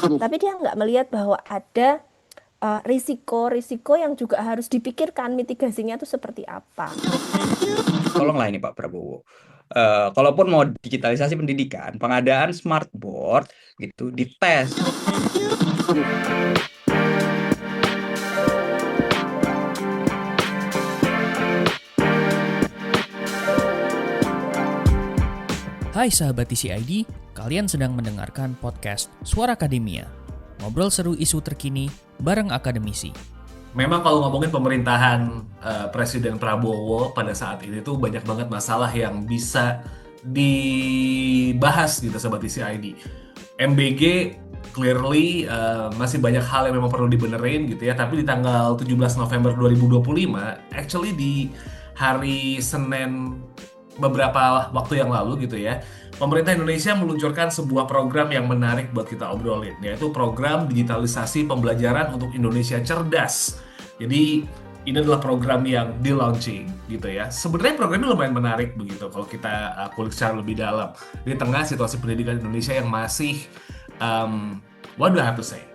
Tapi dia nggak melihat bahwa ada risiko-risiko yang juga harus dipikirkan mitigasinya itu seperti apa. Tolonglah ini Pak Prabowo. Kalaupun mau digitalisasi pendidikan, pengadaan smart board gitu dites. Hai sahabat TCID, kalian sedang mendengarkan podcast Suara Akademia. Ngobrol seru isu terkini bareng akademisi. Memang kalau ngomongin pemerintahan Presiden Prabowo pada saat ini tuh banyak banget masalah yang bisa dibahas gitu Sobat TCID. MBG clearly masih banyak hal yang memang perlu dibenerin gitu ya. Tapi di tanggal 17 November 2025, actually di hari Senin beberapa waktu yang lalu gitu ya, pemerintah Indonesia meluncurkan sebuah program yang menarik buat kita obrolin, yaitu program digitalisasi pembelajaran untuk Indonesia cerdas. Jadi ini adalah program yang di-launching gitu ya. Sebenarnya program ini lumayan menarik begitu kalau kita kulik secara lebih dalam. Di tengah situasi pendidikan Indonesia yang masih, what do I have to say?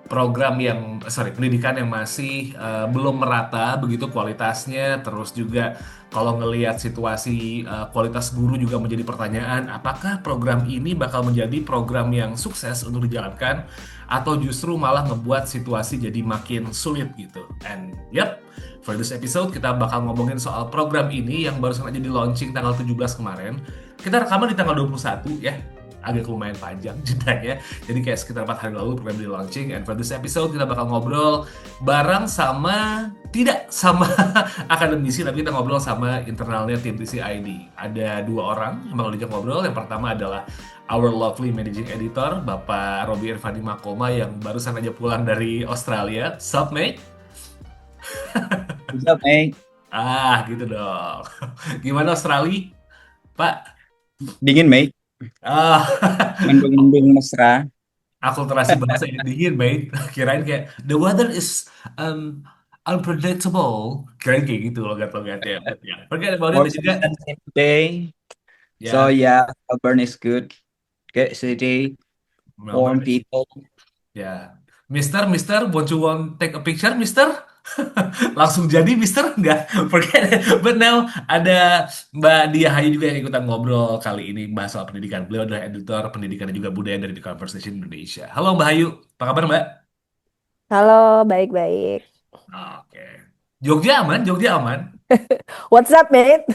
Pendidikan yang masih belum merata begitu kualitasnya, terus juga kalau ngelihat situasi kualitas guru juga menjadi pertanyaan, apakah program ini bakal menjadi program yang sukses untuk dijalankan atau justru malah ngebuat situasi jadi makin sulit gitu. And yep, for this episode kita bakal ngomongin soal program ini yang baru saja di launching tanggal 17 kemarin. Kita rekaman di tanggal 21 ya, agak lumayan panjang jedanya. Jadi kayak sekitar 4 hari lalu program di launching. And for this episode kita bakal ngobrol bareng sama, tidak sama akademisi, tapi kita ngobrol sama internalnya tim TCID. Ada dua orang yang bakal dijak ngobrol. Yang pertama adalah our lovely managing editor, Bapak Robi Irfani Makoma yang barusan aja pulang dari Australia. Sup, mate? Bisa, Mei. Gitu dong. Gimana Australia, Pak? Dingin, Mei. Ah, Mendung-mendung mesra. akulturasi bahasa yang dingin, mate. Kirain kayak the weather is um, unpredictable. Kirain kayak gitu logat-logatnya. But ya, forget about it. More Dan juga sunshine today. So ya, yeah, Melbourne is good. Good city, warm Melbourne. people. Ya, Mister, want you want take a picture, Mister? Langsung jadi, Mister? Enggak, forget it. But now ada Mbak Dia Hayu juga yang ikutan ngobrol kali ini bahas soal pendidikan. Beliau adalah editor pendidikan dan juga budaya dari The Conversation Indonesia. Halo Mbak Hayu, apa kabar Mbak? Halo, baik-baik. Oke. Jogja aman, Jogja aman. What's up, mate?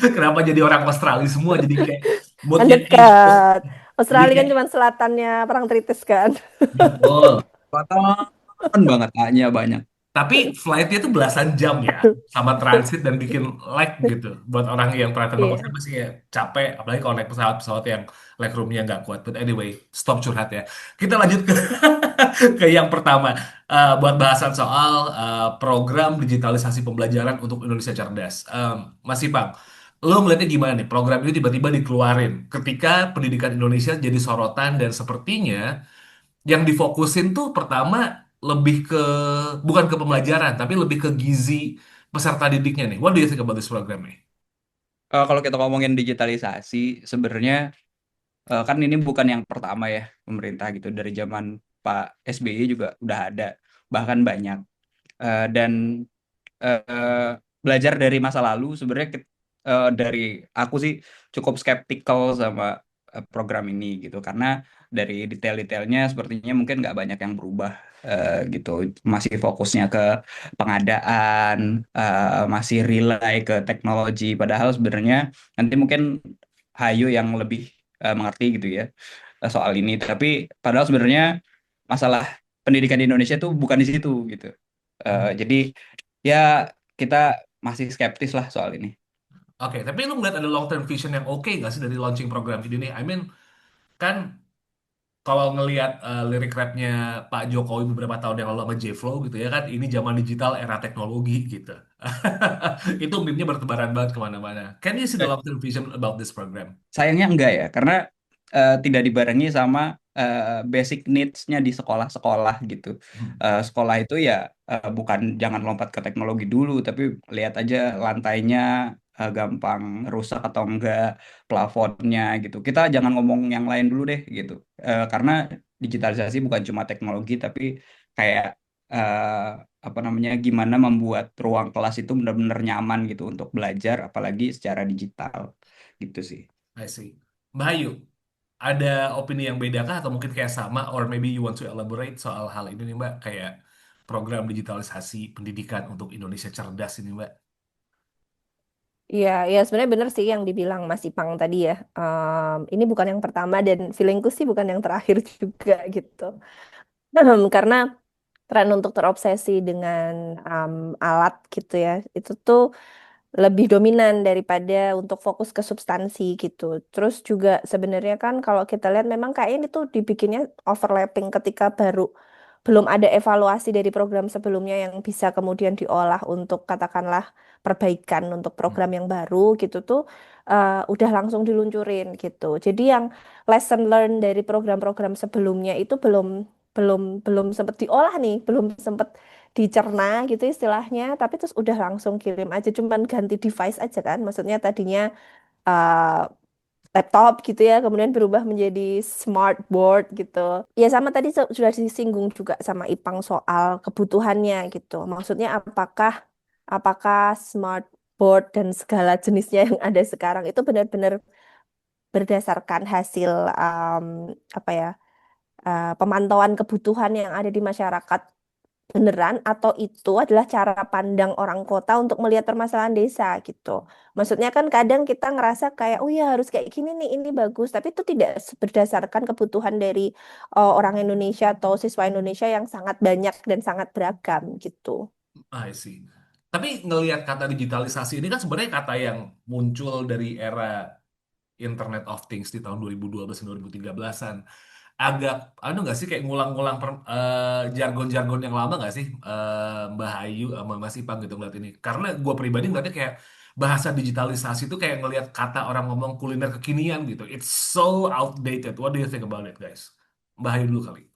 Kenapa jadi orang Australia semua jadi kayak Kan moodnya Asia. dekat. Jadi Australia kan kayak cuma selatannya Parangtritis kan. betul. Selatan banget, hanya banyak. Tapi flightnya itu belasan jam ya, sama transit dan bikin lag gitu. Buat orang yang pernah terbang Iya. Australia pasti kayak capek, apalagi kalau naik pesawat-pesawat yang leg roomnya nggak kuat. But anyway, stop curhat ya. Kita lanjut ke ke yang pertama. Buat bahasan soal program digitalisasi pembelajaran untuk Indonesia Cerdas. Mas Ipang, lo ngeliatnya gimana nih program ini tiba-tiba dikeluarin ketika pendidikan Indonesia jadi sorotan dan sepertinya yang difokusin tuh pertama lebih ke bukan ke pembelajaran tapi lebih ke gizi peserta didiknya nih. What do you think about this program nih? Kalau kita ngomongin digitalisasi, sebenarnya kan ini bukan yang pertama ya pemerintah gitu. Dari zaman Pak SBY juga udah ada, bahkan banyak. Dan eh, belajar dari masa lalu, sebenarnya dari aku sih cukup skeptikal sama program ini gitu, karena dari detail-detailnya sepertinya mungkin nggak banyak yang berubah gitu. Masih fokusnya ke pengadaan, masih rely ke teknologi. Padahal sebenarnya nanti mungkin Hayu yang lebih mengerti gitu ya soal ini. Tapi padahal sebenarnya masalah pendidikan di Indonesia tuh bukan di situ gitu. Jadi ya kita masih skeptis lah soal ini. Oke, tapi lu ngeliat ada long term vision yang oke nggak sih dari launching program ini nih? I mean, kan kalau ngelihat lirik rapnya Pak Jokowi beberapa tahun yang lalu sama J-Flow gitu ya kan, ini zaman digital era teknologi gitu. Itu meme-nya bertebaran banget kemana-mana. Can you see the Eh, long term vision about this program? Sayangnya enggak ya, karena tidak dibarengi sama basic needs-nya di sekolah-sekolah gitu. Hmm. Sekolah itu ya bukan jangan lompat ke teknologi dulu, tapi lihat aja lantainya, gampang rusak atau enggak plafonnya gitu. Kita jangan ngomong yang lain dulu deh gitu. Karena digitalisasi bukan cuma teknologi tapi kayak eh, apa namanya gimana membuat ruang kelas itu benar-benar nyaman gitu untuk belajar apalagi secara digital gitu sih. I see. Mbak Ayu, ada opini yang beda kah atau mungkin kayak sama, or maybe you want to elaborate soal hal ini nih Mbak, kayak program digitalisasi pendidikan untuk Indonesia cerdas ini Mbak? Iya, ya sebenarnya benar sih yang dibilang Mas Ipang tadi ya. Ini bukan yang pertama dan feelingku sih bukan yang terakhir juga gitu. Karena tren untuk terobsesi dengan alat gitu ya, itu tuh lebih dominan daripada untuk fokus ke substansi gitu. Terus juga sebenarnya kan kalau kita lihat memang kayaknya itu dibikinnya overlapping ketika belum ada evaluasi dari program sebelumnya yang bisa kemudian diolah untuk katakanlah perbaikan untuk program yang baru gitu tuh udah langsung diluncurin gitu. Jadi yang lesson learn dari program-program sebelumnya itu belum belum belum sempat diolah nih, belum sempat dicerna gitu istilahnya, tapi terus udah langsung kirim aja, cuman ganti device aja kan. Maksudnya tadinya uh, laptop gitu ya, kemudian berubah menjadi smart board gitu. Ya sama tadi sudah disinggung juga sama Ipang soal kebutuhannya gitu. Maksudnya apakah apakah smart board dan segala jenisnya yang ada sekarang itu benar-benar berdasarkan hasil apa ya pemantauan kebutuhan yang ada di masyarakat beneran atau itu adalah cara pandang orang kota untuk melihat permasalahan desa gitu. Maksudnya kan kadang kita ngerasa kayak oh ya harus kayak gini nih ini bagus tapi itu tidak berdasarkan kebutuhan dari orang Indonesia atau siswa Indonesia yang sangat banyak dan sangat beragam gitu. I see. Tapi ngelihat kata digitalisasi ini kan sebenarnya kata yang muncul dari era Internet of Things di tahun 2012 dan 2013-an. Agak, anu nggak sih, kayak ngulang-ngulang jargon-jargon yang lama nggak sih, Mbah Ayu sama Mas Ipang gitu ngeliat ini. Karena gue pribadi ngeliatnya kayak bahasa digitalisasi itu kayak ngelihat kata orang ngomong kuliner kekinian gitu. It's so outdated. What do you think about it, guys? Mbah Ayu dulu kali.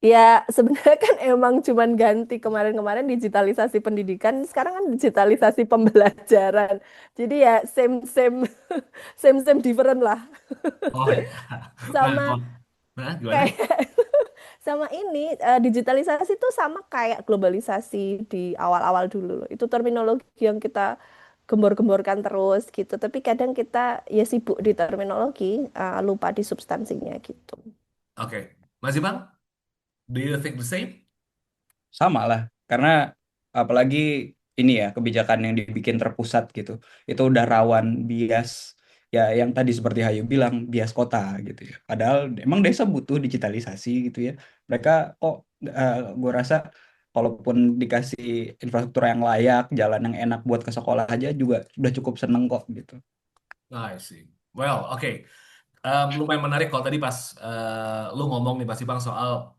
Ya, sebenarnya kan emang cuman ganti kemarin-kemarin digitalisasi pendidikan, sekarang kan digitalisasi pembelajaran. Jadi ya same same same different lah. Oh ya. Nah, Sama kok, nah, gimana? kayak sama ini digitalisasi itu sama kayak globalisasi di awal-awal dulu loh. Itu terminologi yang kita gembor-gemborkan terus gitu. Tapi kadang kita ya sibuk di terminologi, lupa di substansinya gitu. Oke. Mas Ipang, do you think the same? Sama lah, karena apalagi ini ya kebijakan yang dibikin terpusat gitu, itu udah rawan bias ya yang tadi seperti Hayu bilang bias kota gitu ya. Padahal emang desa butuh digitalisasi gitu ya. Mereka kok gue rasa kalaupun dikasih infrastruktur yang layak, jalan yang enak buat ke sekolah aja juga udah cukup seneng kok gitu. I see. Well, oke. Lumayan menarik kalau tadi pas lu ngomong nih Mas Ipang soal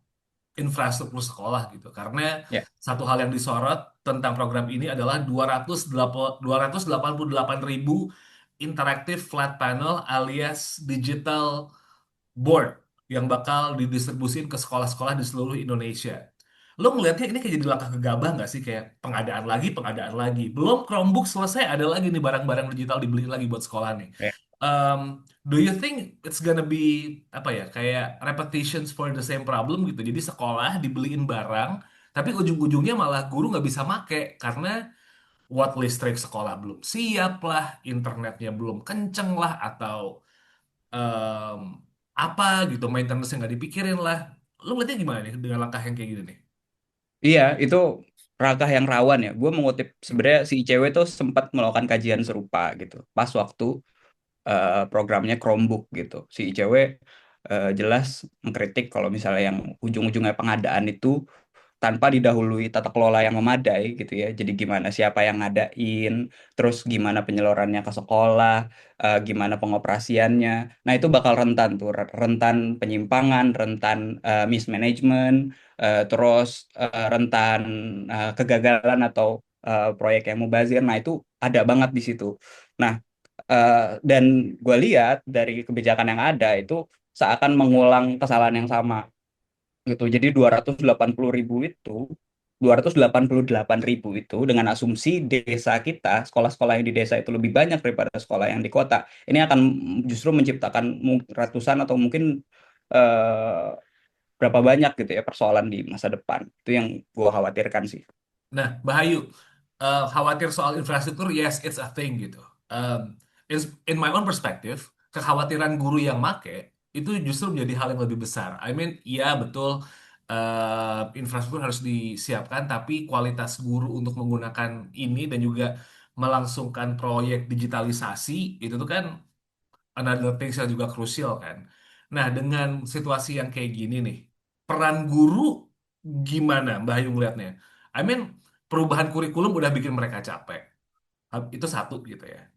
infrastruktur sekolah gitu. Karena Ya, satu hal yang disorot tentang program ini adalah 288.000 interaktif flat panel alias digital board yang bakal didistribusin ke sekolah-sekolah di seluruh Indonesia. Lo ngelihatnya ini kayak jadi langkah gegabah nggak sih? Kayak pengadaan lagi, pengadaan lagi. Belum Chromebook selesai, ada lagi nih barang-barang digital dibeli lagi buat sekolah nih. ya. Um, do you think it's gonna be apa ya kayak repetitions for the same problem gitu? Jadi sekolah dibeliin barang, tapi ujung-ujungnya malah guru nggak bisa make karena what listrik sekolah belum siap lah, internetnya belum kenceng lah, atau em, apa gitu maintenance yang nggak dipikirin lah. Lu ngeliatnya gimana nih dengan langkah yang kayak gini nih? Iya, itu langkah yang rawan ya. Gue mengutip sebenarnya si ICW tuh sempat melakukan kajian serupa gitu. Pas waktu programnya Chromebook gitu. Si ICW jelas mengkritik kalau misalnya yang ujung-ujungnya pengadaan itu tanpa didahului tata kelola yang memadai gitu ya. Jadi gimana siapa yang ngadain, terus gimana penyalurannya ke sekolah, gimana pengoperasiannya. Nah, itu bakal rentan tuh, rentan penyimpangan, rentan mismanagement, terus rentan kegagalan atau proyek yang mubazir. Nah, itu ada banget di situ. Nah, dan gue lihat dari kebijakan yang ada itu seakan mengulang kesalahan yang sama gitu. Jadi 280.000 itu 288.000 itu dengan asumsi desa kita, sekolah-sekolah yang di desa itu lebih banyak daripada sekolah yang di kota. Ini akan justru menciptakan ratusan atau mungkin eh, berapa banyak gitu ya persoalan di masa depan. Itu yang gua khawatirkan sih. Nah, Bahayu, khawatir soal infrastruktur, yes, it's a thing gitu. Um, in my own perspective, kekhawatiran guru yang make itu justru menjadi hal yang lebih besar. I mean, iya betul, infrastruktur harus disiapkan, tapi kualitas guru untuk menggunakan ini dan juga melangsungkan proyek digitalisasi itu tuh kan another things yang juga krusial kan. Nah, dengan situasi yang kayak gini nih, peran guru gimana Mbak Ayu ngeliatnya? I mean, perubahan kurikulum udah bikin mereka capek. Itu satu gitu ya.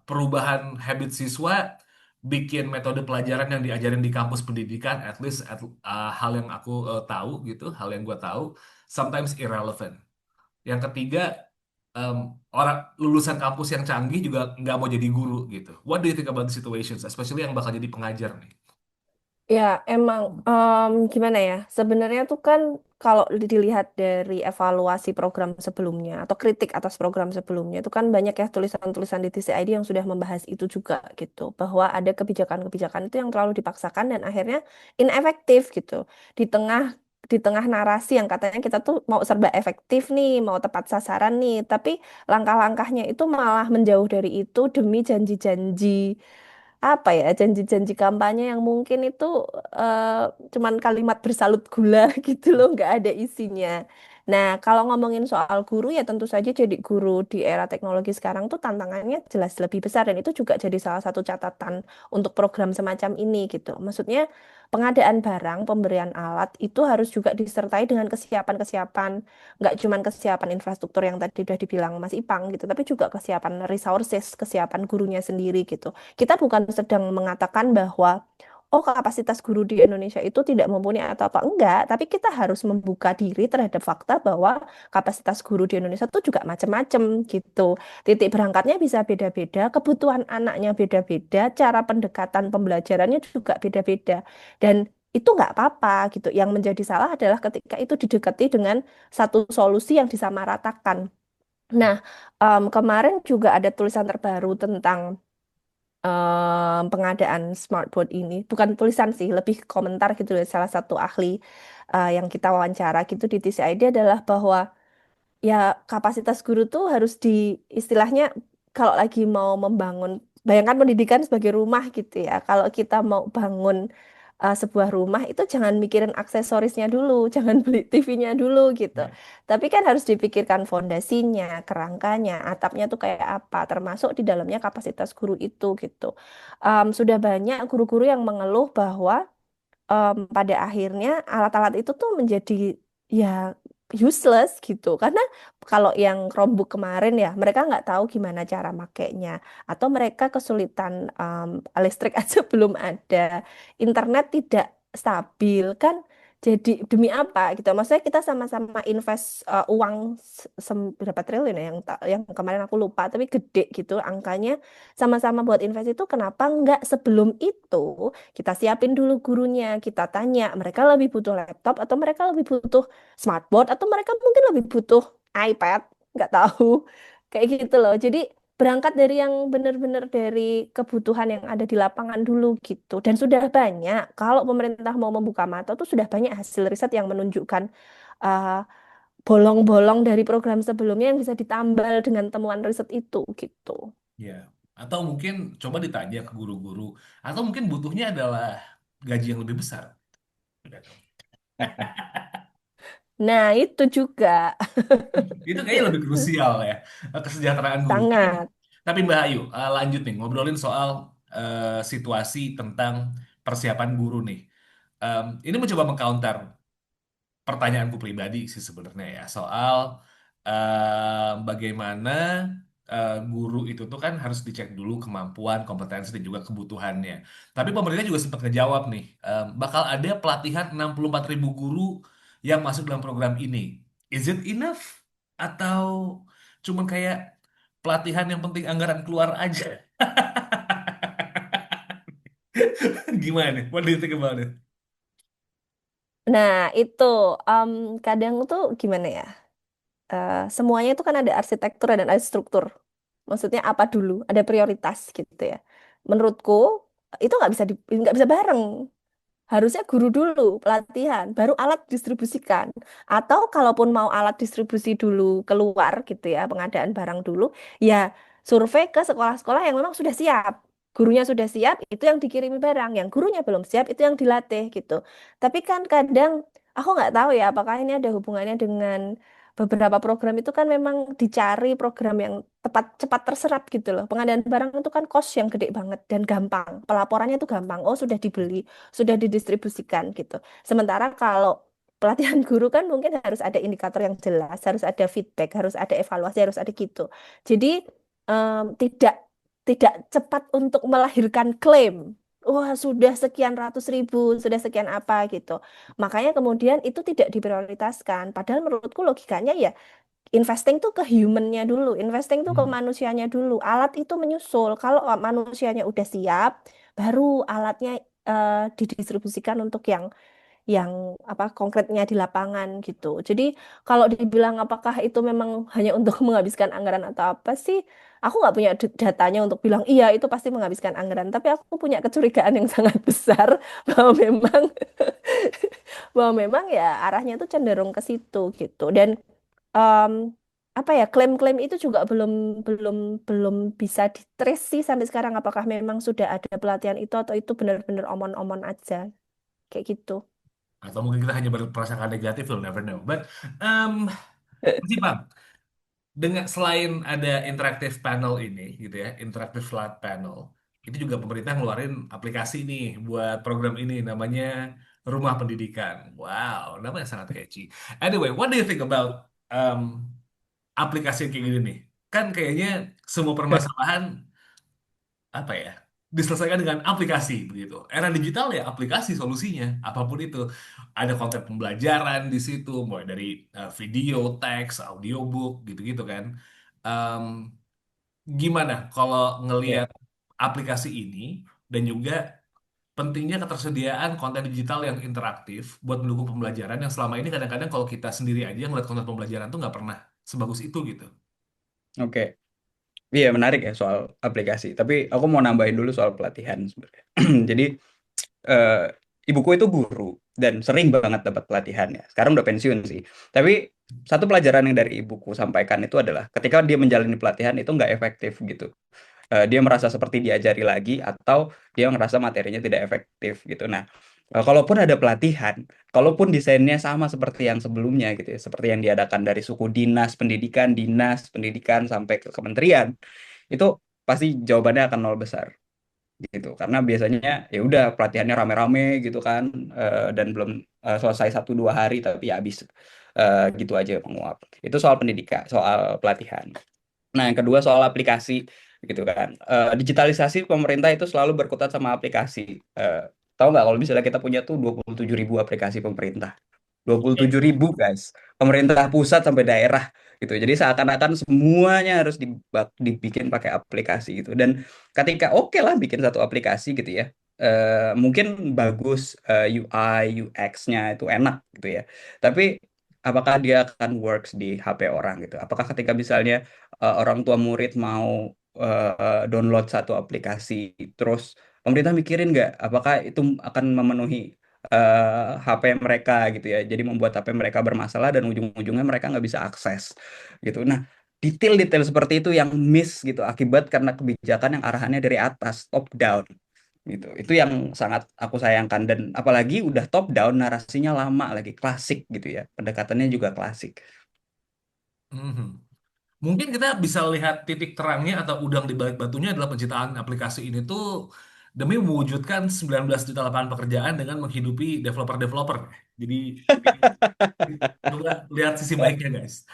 Perubahan habit siswa bikin metode pelajaran yang diajarin di kampus pendidikan, at least hal yang aku tahu gitu, hal yang gue tahu, sometimes irrelevant. Yang ketiga, em, orang lulusan kampus yang canggih juga nggak mau jadi guru gitu. What do you think about the situations, especially yang bakal jadi pengajar nih? Ya, emang gimana ya? Sebenarnya tuh kan kalau dilihat dari evaluasi program sebelumnya atau kritik atas program sebelumnya itu kan banyak ya tulisan-tulisan di TCID yang sudah membahas itu juga gitu, bahwa ada kebijakan-kebijakan itu yang terlalu dipaksakan dan akhirnya inefektif gitu. Di tengah di tengah narasi yang katanya kita tuh mau serba efektif nih, mau tepat sasaran nih, tapi langkah-langkahnya itu malah menjauh dari itu demi janji-janji apa ya janji-janji kampanye yang mungkin itu eh, cuman kalimat bersalut gula gitu loh, nggak ada isinya. Nah, kalau ngomongin soal guru ya tentu saja jadi guru di era teknologi sekarang tuh tantangannya jelas lebih besar dan itu juga jadi salah satu catatan untuk program semacam ini gitu. Maksudnya pengadaan barang, pemberian alat itu harus juga disertai dengan kesiapan-kesiapan, nggak cuman kesiapan infrastruktur yang tadi udah dibilang Mas Ipang gitu, tapi juga kesiapan resources, kesiapan gurunya sendiri gitu. Kita bukan sedang mengatakan bahwa oh kapasitas guru di Indonesia itu tidak mumpuni atau apa enggak, tapi kita harus membuka diri terhadap fakta bahwa kapasitas guru di Indonesia itu juga macam-macam gitu. Titik berangkatnya bisa beda-beda, kebutuhan anaknya beda-beda, cara pendekatan pembelajarannya juga beda-beda. Dan itu nggak apa-apa gitu. Yang menjadi salah adalah ketika itu didekati dengan satu solusi yang disamaratakan. Nah, kemarin juga ada tulisan terbaru tentang pengadaan smartboard ini. Bukan tulisan sih, lebih komentar gitu dari salah satu ahli yang kita wawancara gitu di TCID adalah bahwa ya kapasitas guru tuh harus di istilahnya kalau lagi mau membangun, bayangkan pendidikan sebagai rumah gitu ya. Kalau kita mau bangun sebuah rumah itu jangan mikirin aksesorisnya dulu, jangan beli TV-nya dulu gitu. Ya. Tapi kan harus dipikirkan fondasinya, kerangkanya, atapnya tuh kayak apa, termasuk di dalamnya kapasitas guru itu gitu. Sudah banyak guru-guru yang mengeluh bahwa pada akhirnya alat-alat itu tuh menjadi ya useless gitu karena kalau yang Chromebook kemarin ya mereka nggak tahu gimana cara makainya atau mereka kesulitan listrik aja belum ada, internet tidak stabil kan, jadi demi apa gitu, maksudnya kita sama-sama invest uang berapa triliun ya yang kemarin aku lupa tapi gede gitu angkanya, sama-sama buat invest itu kenapa nggak sebelum itu kita siapin dulu gurunya, kita tanya, mereka lebih butuh laptop atau mereka lebih butuh smartboard atau mereka mungkin lebih butuh iPad, nggak tahu. Kayak gitu loh. Jadi berangkat dari yang benar-benar dari kebutuhan yang ada di lapangan dulu gitu. Dan sudah banyak, kalau pemerintah mau membuka mata tuh sudah banyak hasil riset yang menunjukkan uh, bolong-bolong dari program sebelumnya yang bisa ditambal dengan temuan riset itu gitu. Ya. Atau mungkin coba ditanya ke guru-guru, atau mungkin butuhnya adalah gaji yang lebih besar. Nah, itu juga Itu kayaknya lebih krusial ya, kesejahteraan guru. Tapi, sangat. tapi Mbak Ayu, lanjut nih ngobrolin soal situasi tentang persiapan guru nih. Ini mencoba mengcounter pertanyaanku pribadi sih sebenarnya ya soal bagaimana guru itu tuh kan harus dicek dulu kemampuan, kompetensi dan juga kebutuhannya. Tapi pemerintah juga sempat ngejawab nih, bakal ada pelatihan 64.000 guru yang masuk dalam program ini. Is it enough? Atau cuman kayak pelatihan yang penting anggaran keluar aja? Gimana nih? What do you think about it? Nah, itu em, kadang tuh gimana ya? Semuanya itu kan ada arsitektur dan ada struktur. Maksudnya apa dulu? Ada prioritas gitu ya. Menurutku itu nggak bisa bareng. Harusnya guru dulu pelatihan, baru alat distribusikan. Atau kalaupun mau alat distribusi dulu keluar gitu ya, pengadaan barang dulu, ya survei ke sekolah-sekolah yang memang sudah siap. Gurunya sudah siap, itu yang dikirimi barang. Yang gurunya belum siap, itu yang dilatih gitu. Tapi kan kadang, aku nggak tahu ya apakah ini ada hubungannya dengan beberapa program itu kan memang dicari program yang tepat cepat terserap gitu loh. Pengadaan barang itu kan cost yang gede banget dan gampang. Pelaporannya itu gampang. Oh, sudah dibeli, sudah didistribusikan gitu. Sementara kalau pelatihan guru kan mungkin harus ada indikator yang jelas, harus ada feedback, harus ada evaluasi, harus ada gitu. Jadi tidak tidak cepat untuk melahirkan klaim. Wah, sudah sekian ratus ribu, sudah sekian apa gitu. Makanya kemudian itu tidak diprioritaskan. Padahal menurutku logikanya ya investing tuh ke humannya dulu, investing tuh ke Hmm. manusianya dulu. Alat itu menyusul. Kalau manusianya udah siap, baru alatnya didistribusikan untuk yang apa konkretnya di lapangan gitu. Jadi kalau dibilang apakah itu memang hanya untuk menghabiskan anggaran atau apa sih? Aku nggak punya datanya untuk bilang iya itu pasti menghabiskan anggaran. Tapi aku punya kecurigaan yang sangat besar bahwa memang bahwa memang ya arahnya itu cenderung ke situ gitu. Dan em, apa ya klaim-klaim itu juga belum belum belum bisa ditrace sih sampai sekarang apakah memang sudah ada pelatihan itu atau itu benar-benar omon-omon aja kayak gitu. Atau mungkin kita hanya berprasangka negatif, we'll never know. But um, sih Bang, dengan selain ada interactive panel ini, gitu ya, interactive flat panel, itu juga pemerintah ngeluarin aplikasi nih buat program ini, namanya Rumah Pendidikan. Wow, namanya sangat catchy. Anyway, what do you think about um, aplikasi yang kayak gini nih? Kan kayaknya semua permasalahan apa ya diselesaikan dengan aplikasi begitu. Era digital ya aplikasi solusinya, apapun itu. Ada konten pembelajaran di situ, mulai dari video, teks, audiobook, gitu-gitu kan. Em, Gimana kalau Ya. ngelihat aplikasi ini dan juga pentingnya ketersediaan konten digital yang interaktif buat mendukung pembelajaran yang selama ini kadang-kadang kalau kita sendiri aja ngeliat konten pembelajaran tuh nggak pernah sebagus itu gitu. Oke. Iya, menarik ya soal aplikasi. Tapi aku mau nambahin dulu soal pelatihan sebenarnya. Jadi, eh, ibuku itu guru dan sering banget dapat pelatihan ya. Sekarang udah pensiun sih. Tapi satu pelajaran yang dari ibuku sampaikan itu adalah ketika dia menjalani pelatihan itu nggak efektif gitu. Dia merasa seperti diajari lagi atau dia merasa materinya tidak efektif gitu. Nah, kalaupun ada pelatihan, kalaupun desainnya sama seperti yang sebelumnya gitu ya, seperti yang diadakan dari suku dinas pendidikan sampai ke kementerian, itu pasti jawabannya akan nol besar gitu. Karena biasanya ya udah pelatihannya rame-rame gitu kan, dan belum selesai 1 2 hari tapi ya habis gitu aja menguap. Itu soal pendidikan, soal pelatihan. Nah, yang kedua soal aplikasi gitu kan. Digitalisasi pemerintah itu selalu berkutat sama aplikasi. Tahu nggak kalau misalnya kita punya tuh 27.000 aplikasi pemerintah. 27.000 guys. Pemerintah pusat sampai daerah gitu. Jadi seakan-akan semuanya harus dibikin pakai aplikasi gitu. Dan ketika oke lah bikin satu aplikasi gitu ya. Mungkin bagus, UI, UX-nya itu enak gitu ya. Tapi apakah dia akan works di HP orang gitu? Apakah ketika misalnya orang tua murid mau download satu aplikasi, terus pemerintah mikirin nggak apakah itu akan memenuhi HP mereka gitu ya. Jadi membuat HP mereka bermasalah dan ujung-ujungnya mereka nggak bisa akses gitu. Nah, detail-detail seperti itu yang miss gitu akibat karena kebijakan yang arahannya dari atas, top down gitu. Itu yang sangat aku sayangkan dan apalagi udah top down narasinya lama lagi klasik gitu ya. Pendekatannya juga klasik. Mhm. Mungkin kita bisa lihat titik terangnya atau udang di balik batunya adalah penciptaan aplikasi ini tuh demi mewujudkan 19 juta lapangan pekerjaan dengan menghidupi developer-developer. Jadi coba lihat sisi baiknya guys.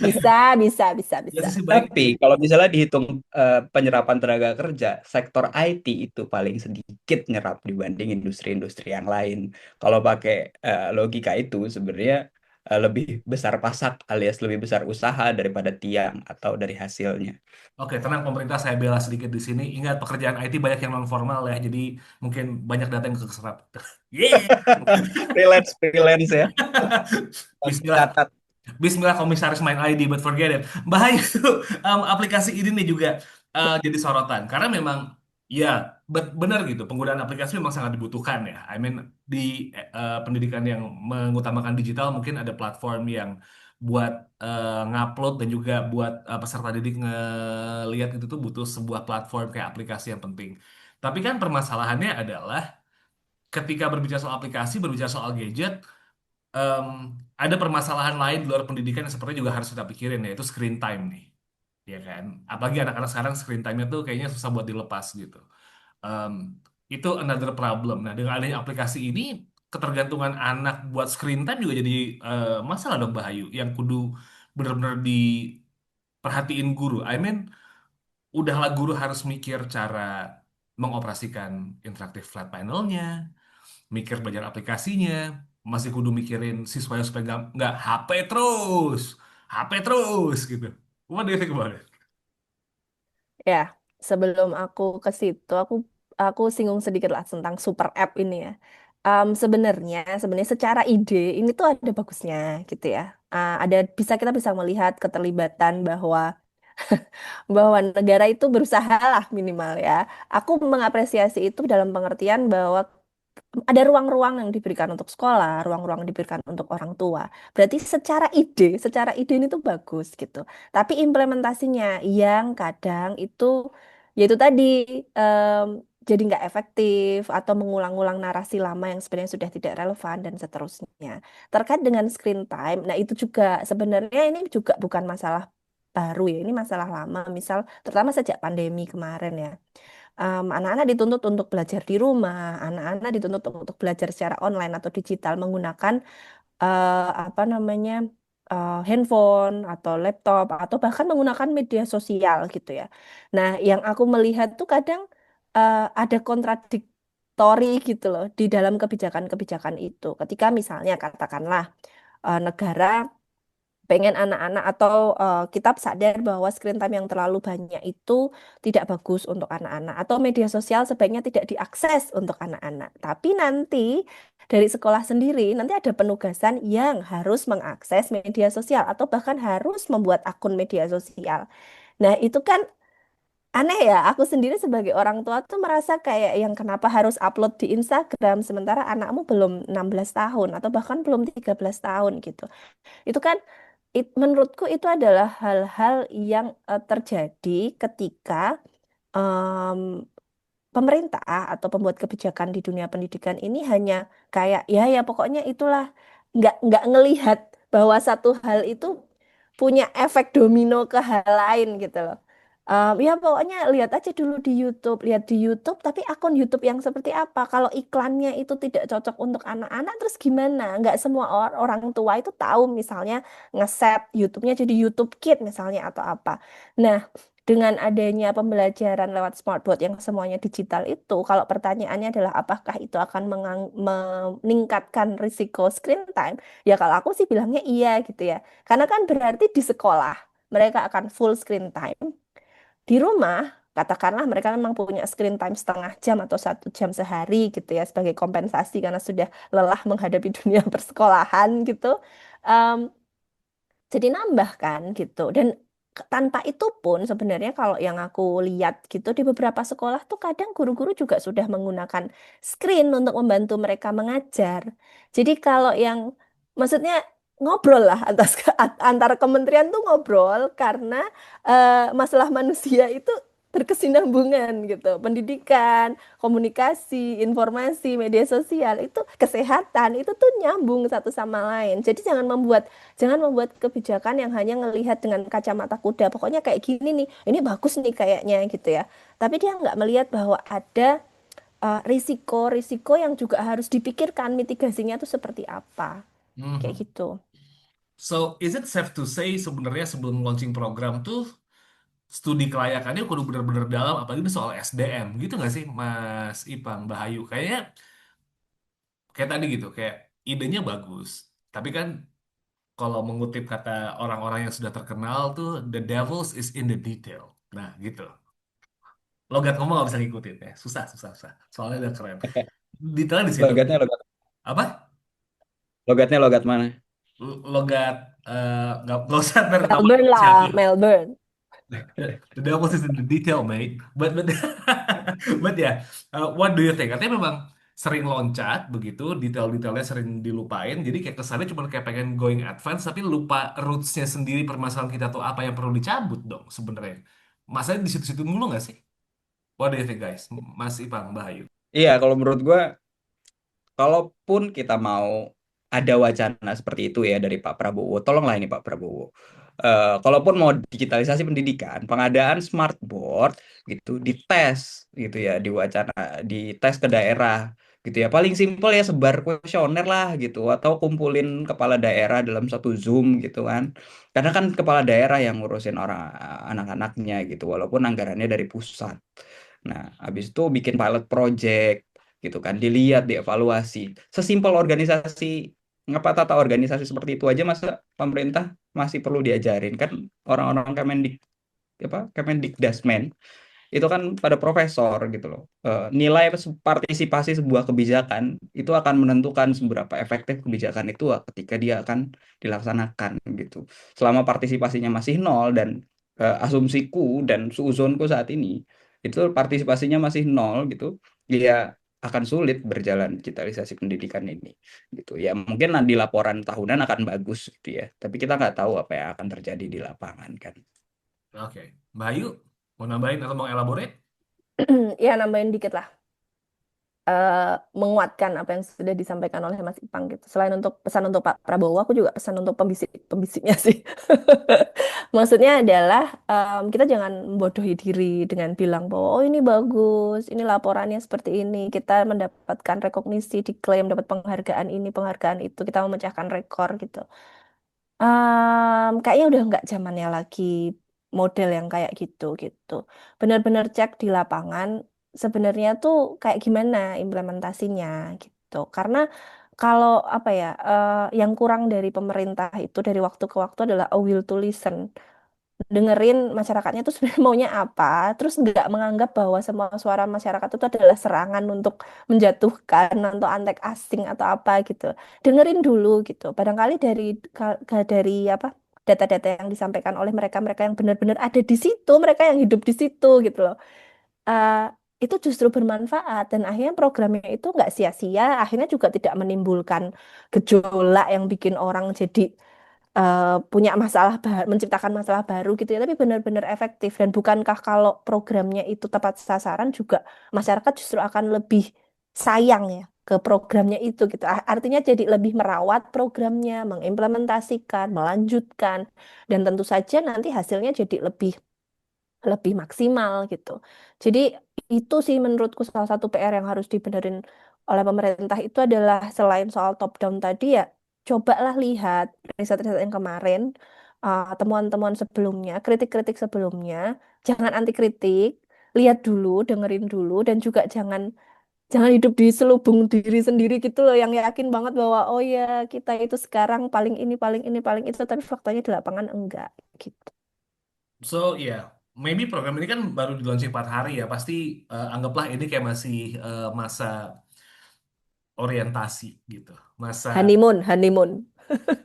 Bisa, bisa, bisa, Lihat bisa. sisi baiknya. Tapi kalau misalnya dihitung penyerapan tenaga kerja, sektor IT itu paling sedikit nyerap dibanding industri-industri yang lain. Kalau pakai logika itu sebenarnya lebih besar pasak alias lebih besar usaha daripada tiang atau dari hasilnya. Oke, tenang pemerintah, saya bela sedikit di sini. Ingat pekerjaan IT banyak yang non formal ya, jadi mungkin banyak data yang keserap. Yeah. Freelance, freelance ya. Bismillah. Catat. Bismillah komisaris main ID, but forget it. Bahaya tuh aplikasi ini nih juga jadi sorotan. Karena memang, ya benar gitu, penggunaan aplikasi memang sangat dibutuhkan ya. I mean, di pendidikan yang mengutamakan digital mungkin ada platform yang buat ngupload dan juga buat peserta didik ngelihat itu tuh butuh sebuah platform kayak aplikasi yang penting. Tapi kan permasalahannya adalah ketika berbicara soal aplikasi, berbicara soal gadget, em, ada permasalahan lain di luar pendidikan yang sepertinya juga harus kita pikirin, yaitu screen time nih, ya kan? Apalagi anak-anak sekarang screen time-nya tuh kayaknya susah buat dilepas gitu. Em, itu another problem. Nah, dengan adanya aplikasi ini, ketergantungan anak buat screen time juga jadi masalah dong, Bahayu, yang kudu benar-benar diperhatiin guru. I mean, udahlah guru harus mikir cara mengoperasikan interaktif flat panel-nya, mikir belajar aplikasinya, masih kudu mikirin siswanya supaya nggak HP terus gitu. What do you think about it? Ya, sebelum aku ke situ, aku singgung sedikit lah tentang super app ini ya. Sebenarnya secara ide ini tuh ada bagusnya gitu ya. Ada kita bisa melihat keterlibatan bahwa negara itu berusaha lah minimal ya. Aku mengapresiasi itu dalam pengertian bahwa ada ruang-ruang yang diberikan untuk sekolah, ruang-ruang yang diberikan untuk orang tua. Berarti secara ide ini tuh bagus gitu. Tapi implementasinya yang kadang itu, yaitu tadi em, jadi nggak efektif atau mengulang-ulang narasi lama yang sebenarnya sudah tidak relevan dan seterusnya. Terkait dengan screen time, nah itu juga sebenarnya ini juga bukan masalah baru ya, ini masalah lama. Misal terutama sejak pandemi kemarin ya, anak-anak dituntut untuk belajar di rumah, anak-anak dituntut untuk belajar secara online atau digital menggunakan apa namanya handphone atau laptop atau bahkan menggunakan media sosial gitu ya. Nah, yang aku melihat tuh kadang ada kontradiktori gitu loh di dalam kebijakan-kebijakan itu. Ketika misalnya katakanlah negara pengen anak-anak atau kita sadar bahwa screen time yang terlalu banyak itu tidak bagus untuk anak-anak atau media sosial sebaiknya tidak diakses untuk anak-anak. Tapi nanti dari sekolah sendiri nanti ada penugasan yang harus mengakses media sosial atau bahkan harus membuat akun media sosial. Nah, itu kan aneh ya. Aku sendiri sebagai orang tua tuh merasa kayak yang kenapa harus upload di Instagram sementara anakmu belum 16 tahun atau bahkan belum 13 tahun gitu. Itu kan menurutku itu adalah hal-hal yang terjadi ketika em, pemerintah atau pembuat kebijakan di dunia pendidikan ini hanya kayak ya pokoknya itulah nggak ngelihat bahwa satu hal itu punya efek domino ke hal lain gitu loh. Ya pokoknya lihat aja dulu lihat di YouTube, tapi akun YouTube yang seperti apa? Kalau iklannya itu tidak cocok untuk anak-anak, terus gimana? Nggak semua orang tua itu tahu misalnya ngeset YouTube-nya jadi YouTube Kid misalnya atau apa. Nah, dengan adanya pembelajaran lewat smartboard yang semuanya digital itu, kalau pertanyaannya adalah apakah itu akan meningkatkan risiko screen time? Ya kalau aku sih bilangnya iya gitu ya. Karena kan berarti di sekolah mereka akan full screen time. Di rumah, katakanlah mereka memang punya screen time setengah jam atau 1 jam sehari gitu ya sebagai kompensasi karena sudah lelah menghadapi dunia persekolahan gitu. Em, jadi nambah kan gitu. Dan tanpa itu pun sebenarnya kalau yang aku lihat gitu di beberapa sekolah tuh kadang guru-guru juga sudah menggunakan screen untuk membantu mereka mengajar. Jadi kalau yang maksudnya ngobrol lah antara kementerian tuh ngobrol karena masalah manusia itu berkesinambungan gitu. Pendidikan, komunikasi, informasi, media sosial itu kesehatan itu tuh nyambung satu sama lain. Jadi jangan membuat kebijakan yang hanya ngelihat dengan kacamata kuda. Pokoknya kayak gini nih, ini bagus nih kayaknya gitu ya. Tapi dia nggak melihat bahwa ada risiko-risiko yang juga harus dipikirkan mitigasinya itu seperti apa. Kayak Mhm. gitu. So, is it safe to say sebenarnya sebelum launching program tuh studi kelayakannya kudu bener-bener dalam, apalagi ini soal SDM gitu nggak sih, Mas Ipang, Bahayu? Kayaknya kayak tadi gitu, kayak idenya bagus, tapi kan kalau mengutip kata orang-orang yang sudah terkenal tuh, the devils is in the detail. Nah, gitu. Logat ngomong nggak bisa ngikutin ya. Susah, susah, susah. Soalnya udah keren. Detailnya di situ. Logatnya logat Apa? logatnya logat mana? Logat nggak usah ntar ketahuan Melbourne siapa. lah, Melbourne. The devil is in the detail, mate. But but ya, what do you think? Katanya memang sering loncat begitu, detail-detailnya sering dilupain. Jadi kayak kesannya cuma kayak pengen going advance, tapi lupa rootsnya sendiri permasalahan kita tuh apa yang perlu dicabut dong sebenarnya. Masanya di situ-situ mulu nggak sih? What do you think, guys? Mas Ipang, Bayu. Iya, kalau menurut gue, kalaupun kita mau ada wacana seperti itu ya dari Pak Prabowo, tolonglah ini Pak Prabowo. Kalaupun mau digitalisasi pendidikan, pengadaan smart board gitu dites gitu ya, dites ke daerah gitu ya. Paling simpel ya sebar kuesioner lah gitu, atau kumpulin kepala daerah dalam satu Zoom gitu kan. Karena kan kepala daerah yang ngurusin orang anak-anaknya gitu, walaupun anggarannya dari pusat. Nah, habis itu bikin pilot project gitu kan, dilihat, dievaluasi. Sesimpel organisasi, ngapa tata organisasi seperti itu aja masa pemerintah masih perlu diajarin kan, orang-orang Kemendikdasmen itu kan pada profesor gitu loh. Nilai partisipasi sebuah kebijakan itu akan menentukan seberapa efektif kebijakan itu ketika dia akan dilaksanakan gitu. Selama partisipasinya masih nol dan asumsiku dan suuzonku saat ini itu partisipasinya masih nol gitu, dia akan sulit berjalan digitalisasi pendidikan ini gitu ya. Mungkin di laporan tahunan akan bagus gitu ya, tapi kita nggak tahu apa yang akan terjadi di lapangan kan. Oke, Bayu mau nambahin atau mau elaborate? Ya nambahin dikit lah. eh, Menguatkan apa yang sudah disampaikan oleh Mas Ipang gitu. Selain untuk pesan untuk Pak Prabowo, aku juga pesan untuk pembisik-pembisiknya sih. Maksudnya adalah kita jangan membodohi diri dengan bilang bahwa oh ini bagus, ini laporannya seperti ini, kita mendapatkan rekognisi, diklaim dapat penghargaan ini, penghargaan itu, kita memecahkan rekor gitu. Kayaknya udah nggak zamannya lagi model yang kayak gitu gitu. Benar-benar cek di lapangan sebenarnya tuh kayak gimana implementasinya gitu. Karena kalau apa ya, yang kurang dari pemerintah itu dari waktu ke waktu adalah a will to listen, dengerin masyarakatnya tuh sebenarnya maunya apa, terus nggak menganggap bahwa semua suara masyarakat itu adalah serangan untuk menjatuhkan atau antek asing atau apa gitu. Dengerin dulu gitu. Barangkali dari apa data-data yang disampaikan oleh mereka-mereka yang benar-benar ada di situ, mereka yang hidup di situ gitu loh. Eh, itu justru bermanfaat dan akhirnya programnya itu nggak sia-sia, akhirnya juga tidak menimbulkan gejolak yang bikin orang jadi punya masalah menciptakan masalah baru gitu ya, tapi benar-benar efektif. Dan bukankah kalau programnya itu tepat sasaran juga masyarakat justru akan lebih sayang ya ke programnya itu gitu. Artinya jadi lebih merawat programnya, mengimplementasikan, melanjutkan, dan tentu saja nanti hasilnya jadi lebih lebih maksimal gitu. Jadi itu sih menurutku salah satu PR yang harus dibenerin oleh pemerintah itu adalah selain soal top down tadi ya, cobalah lihat riset-riset yang kemarin, temuan-temuan sebelumnya, kritik-kritik sebelumnya, jangan anti kritik, lihat dulu, dengerin dulu, dan juga jangan jangan hidup di selubung diri sendiri gitu loh, yang yakin banget bahwa oh ya kita itu sekarang paling ini, paling ini, paling itu, tapi faktanya di lapangan enggak gitu. So yeah, maybe program ini kan baru di launching 4 hari ya. Pasti anggaplah ini kayak masih masa orientasi gitu. Masa Honeymoon, honeymoon.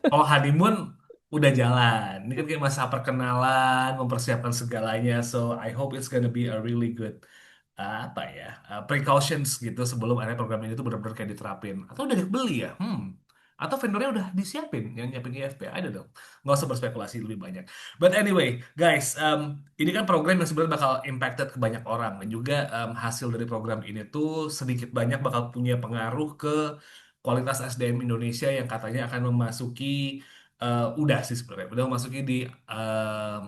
kalau honeymoon udah jalan. Ini kan kayak masa perkenalan, mempersiapkan segalanya. So I hope it's gonna be a really good apa ya precautions gitu sebelum akhirnya program ini tuh benar-benar kayak diterapin. Atau udah dibeli ya? Atau vendornya udah disiapin yang nyiapin IFP? Ada dong. Nggak usah berspekulasi lebih banyak. But anyway, guys, ini kan program yang sebenarnya bakal impacted ke banyak orang dan juga hasil dari program ini tuh sedikit banyak bakal punya pengaruh ke kualitas SDM Indonesia yang katanya akan memasuki udah sih sebenarnya udah memasuki di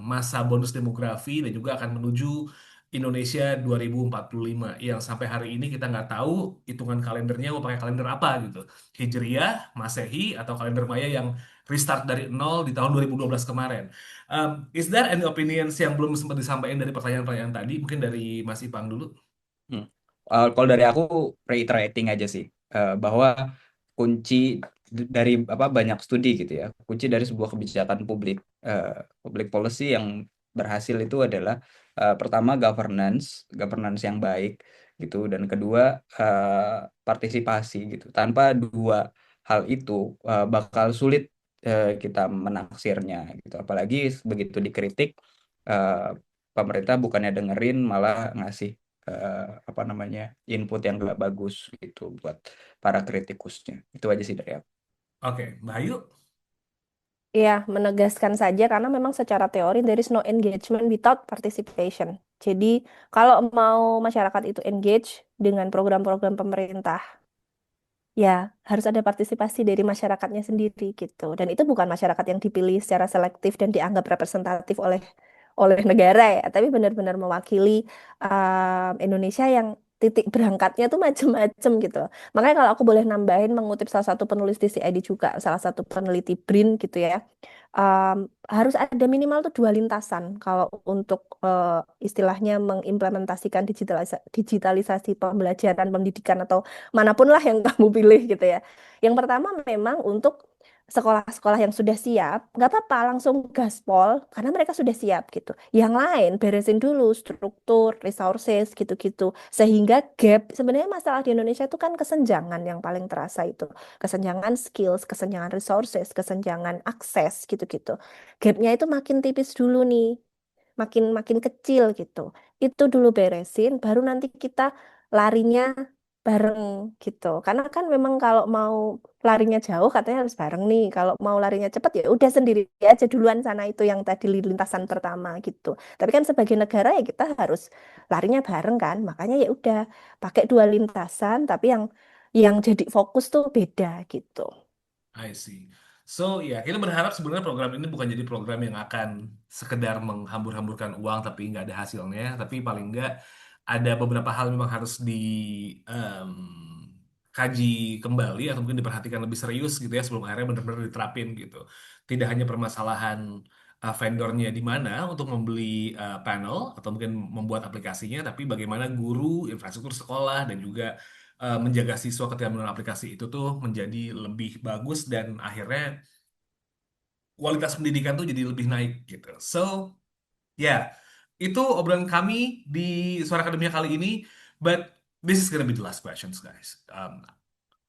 masa bonus demografi dan juga akan menuju Indonesia 2045 yang sampai hari ini kita nggak tahu hitungan kalendernya mau pakai kalender apa gitu. Hijriah, Masehi, atau kalender Maya yang restart dari nol di tahun 2012 kemarin. Is there any opinions yang belum sempat disampaikan dari pertanyaan-pertanyaan tadi? Mungkin dari Mas Ipang dulu. Hmm. Kalau dari aku reiterating aja sih, bahwa kunci dari apa banyak studi gitu ya, kunci dari sebuah kebijakan public policy yang berhasil itu adalah pertama governance yang baik gitu, dan kedua partisipasi gitu. Tanpa dua hal itu bakal sulit kita menaksirnya gitu. Apalagi begitu dikritik, eh, pemerintah bukannya dengerin malah ngasih apa namanya input yang gak bagus gitu buat para kritikusnya. Itu aja sih dari aku. Oke, Mbak Ayu. Ya, menegaskan saja karena memang secara teori there is no engagement without participation. Jadi, kalau mau masyarakat itu engage dengan program-program pemerintah, ya harus ada partisipasi dari masyarakatnya sendiri gitu. Dan itu bukan masyarakat yang dipilih secara selektif dan dianggap representatif oleh negara ya, tapi benar-benar mewakili Indonesia yang titik berangkatnya tuh macem-macem gitu. Makanya kalau aku boleh nambahin mengutip salah satu penulis di CID juga, salah satu peneliti BRIN gitu ya, um, harus ada minimal tuh dua lintasan kalau untuk istilahnya mengimplementasikan digitalisasi pembelajaran pendidikan atau manapun lah yang kamu pilih gitu ya. Yang pertama memang untuk sekolah-sekolah yang sudah siap, nggak apa-apa langsung gaspol karena mereka sudah siap gitu. Yang lain beresin dulu struktur, resources gitu-gitu. Sehingga gap, sebenarnya masalah di Indonesia itu kan kesenjangan yang paling terasa itu. Kesenjangan skills, kesenjangan resources, kesenjangan akses gitu-gitu. Gapnya itu makin tipis dulu nih, makin makin kecil gitu. Itu dulu beresin, baru nanti kita larinya bareng gitu. Karena kan memang kalau mau larinya jauh katanya harus bareng nih. Kalau mau larinya cepat ya udah sendiri aja duluan sana itu yang tadi lintasan pertama gitu. Tapi kan sebagai negara ya kita harus larinya bareng kan. Makanya ya udah pakai dua lintasan tapi yang jadi fokus tuh beda gitu. I see. So, ya, kita berharap sebenarnya program ini bukan jadi program yang akan sekedar menghambur-hamburkan uang tapi nggak ada hasilnya, tapi paling nggak ada beberapa hal memang harus kaji kembali atau mungkin diperhatikan lebih serius gitu ya sebelum akhirnya benar-benar diterapin gitu. Tidak hanya permasalahan vendornya di mana untuk membeli panel atau mungkin membuat aplikasinya, tapi bagaimana guru, infrastruktur sekolah, dan juga menjaga siswa ketika menggunakan aplikasi itu tuh menjadi lebih bagus dan akhirnya kualitas pendidikan tuh jadi lebih naik gitu. So, ya, itu obrolan kami di Suara Akademia kali ini. But this is gonna be the last questions, guys.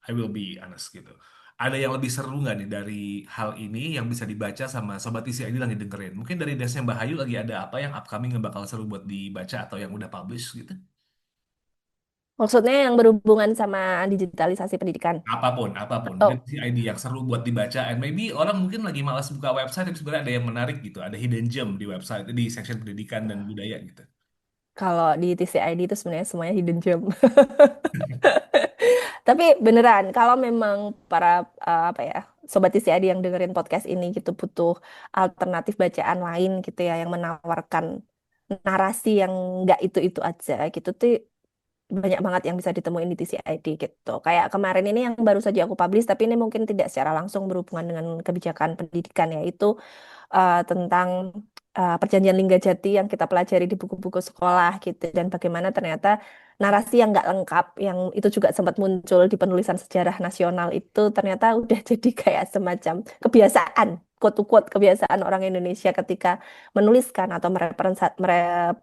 I will be honest gitu. Ada yang lebih seru nggak nih dari hal ini yang bisa dibaca sama Sobat TCI ini lagi dengerin? Mungkin dari Desnya Mbak Hayu lagi ada apa yang upcoming yang bakal seru buat dibaca atau yang udah publish gitu? Maksudnya yang berhubungan sama digitalisasi pendidikan. Apapun, apapun. Mungkin Atau ID yang seru buat dibaca. And maybe orang mungkin lagi malas buka website, tapi sebenarnya ada yang menarik gitu. Ada hidden gem di website, di section pendidikan dan budaya gitu. kalau di TCID itu sebenarnya semuanya hidden gem. Tapi beneran, kalau memang para apa ya, sobat TCID yang dengerin podcast ini gitu butuh alternatif bacaan lain gitu ya yang menawarkan narasi yang nggak itu-itu aja gitu tuh banyak banget yang bisa ditemuin di TCID gitu. Kayak kemarin ini yang baru saja aku publish tapi ini mungkin tidak secara langsung berhubungan dengan kebijakan pendidikan ya itu tentang perjanjian Linggajati yang kita pelajari di buku-buku sekolah gitu dan bagaimana ternyata narasi yang nggak lengkap yang itu juga sempat muncul di penulisan sejarah nasional itu ternyata udah jadi kayak semacam kebiasaan quote-unquote kebiasaan orang Indonesia ketika menuliskan atau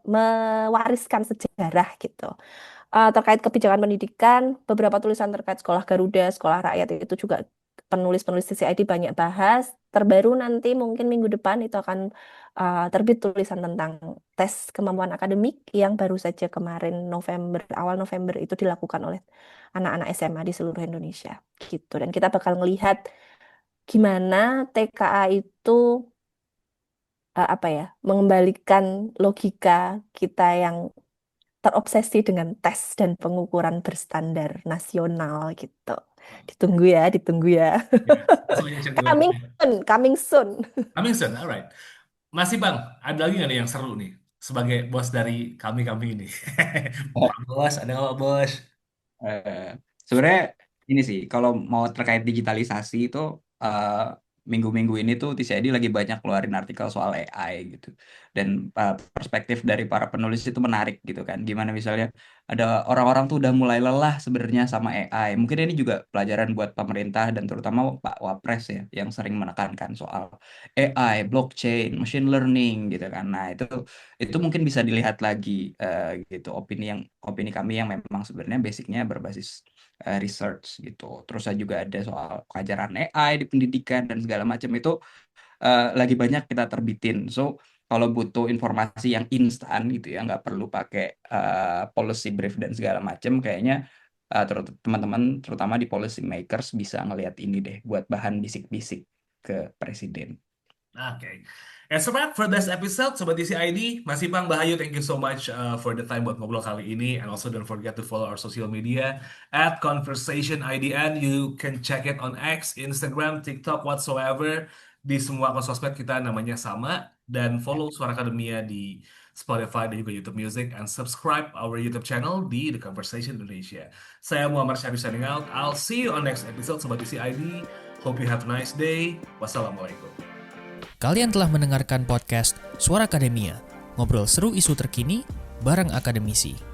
mewariskan sejarah gitu. Terkait kebijakan pendidikan, beberapa tulisan terkait sekolah Garuda, sekolah rakyat itu juga penulis-penulis CCID banyak bahas. Terbaru nanti mungkin minggu depan itu akan terbit tulisan tentang tes kemampuan akademik yang baru saja kemarin November, awal November itu dilakukan oleh anak-anak SMA di seluruh Indonesia gitu. Dan kita bakal melihat gimana TKA itu apa ya, mengembalikan logika kita yang terobsesi dengan tes dan pengukuran berstandar nasional gitu. Ditunggu ya, ditunggu ya. Ya, langsung aja cek di Coming website. soon, coming soon. Amazon, alright. Masih Bang, ada lagi nggak nih yang seru nih sebagai bos dari kami-kami ini? Pak Bos, ada nggak Pak Bos? Eh, Sebenarnya ini sih, kalau mau terkait digitalisasi itu eh, minggu-minggu ini tuh TCID lagi banyak keluarin artikel soal AI gitu. Dan perspektif dari para penulis itu menarik gitu kan. Gimana misalnya ada orang-orang tuh udah mulai lelah sebenarnya sama AI. Mungkin ini juga pelajaran buat pemerintah dan terutama Pak Wapres ya, yang sering menekankan soal AI, blockchain, machine learning gitu kan. Nah, itu mungkin bisa dilihat lagi gitu opini kami yang memang sebenarnya basicnya berbasis research gitu. Terus saya juga ada soal pelajaran AI di pendidikan dan segala macam itu lagi banyak kita terbitin. So kalau butuh informasi yang instan gitu ya, nggak perlu pakai policy brief dan segala macam, kayaknya teman-teman terutama di policy makers bisa ngelihat ini deh buat bahan bisik-bisik ke presiden. Oke. That's a wrap for this episode, Sobat Isi ID. Mas Ipang, Bahayu, thank you so much for the time buat ngobrol kali ini. And also don't forget to follow our social media at Conversation IDN. You can check it on X, Instagram, TikTok, whatsoever. Di semua akun sosmed kita namanya sama. Dan follow Suara Akademia di Spotify dan juga YouTube Music. And subscribe our YouTube channel di The Conversation Indonesia. Saya Muhammad Syarif signing out. I'll see you on next episode, Sobat Isi ID. Hope you have a nice day. Wassalamualaikum. Kalian telah mendengarkan podcast Suara Akademia, ngobrol seru isu terkini bareng akademisi.